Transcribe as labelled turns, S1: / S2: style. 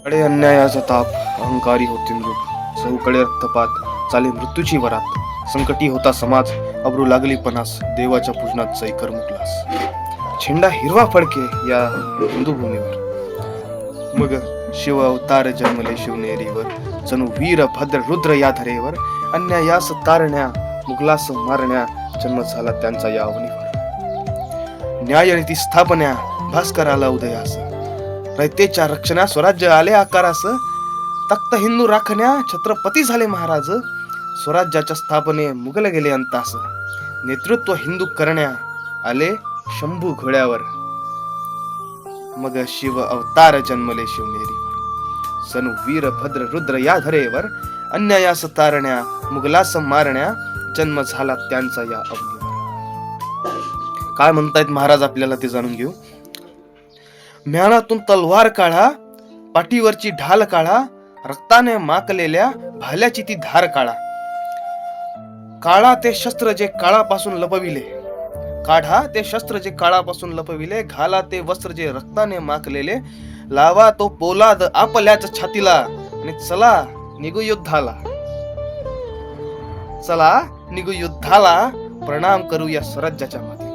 S1: कडे अन्यायाचा ताप, अहंकारी होती नृप, चहूकडे रक्तपात, चाले मृत्यूची वरात. संकटी होता समाज, अब्रू लागली पणास, देवाच्या पूजनात जैकर मुकलास. झेंडा हिरवा फडके या हिंदू भूमीवर, मग शिव अवतार जन्मले शिवनेरीवर. जणू वीर भद्र रुद्र या धरेवर, अन्यायास तारण्या मुगलास मारण्या, जन्म झाला त्यांचा या अवनीवर. न्यायनीती स्थापन्या भास्कराला उदयास, रयतेच्या रक्षणा स्वराज्य आले आकारास. तख्त हिंदू राखण्या छत्रपती झाले महाराज, स्वराज्याच्या स्थापने मुघल गेले अंतास. नेतृत्व हिंदू करण्या आले शंभू घोड्यावर, मग शिव अवतार जन्मले शिवनेरीवर. सनु वीर भद्र रुद्र या धरेवर, अन्यायास तारण्या मुघलास मारण्या, जन्म झाला त्यांचा या अवनीवर. काय म्हणतायत महाराज आपल्याला ते जाणून घेऊ. म्यानातून तलवार काढा, पाठीवरची ढाल काढा, रक्ताने माकलेल्या भाल्याची ती धार काढा. काढा ते शस्त्र जे काळापासून लपविले, काढा ते शस्त्र जे काळापासून लपविले, घाला ते वस्त्र जे रक्ताने माकलेले, लावा तो पोलाद आपल्याच छातीला, आणि चला निघू युद्धाला. चला निघू युद्धाला, प्रणाम करू या स्वराज्याच्या मातीला.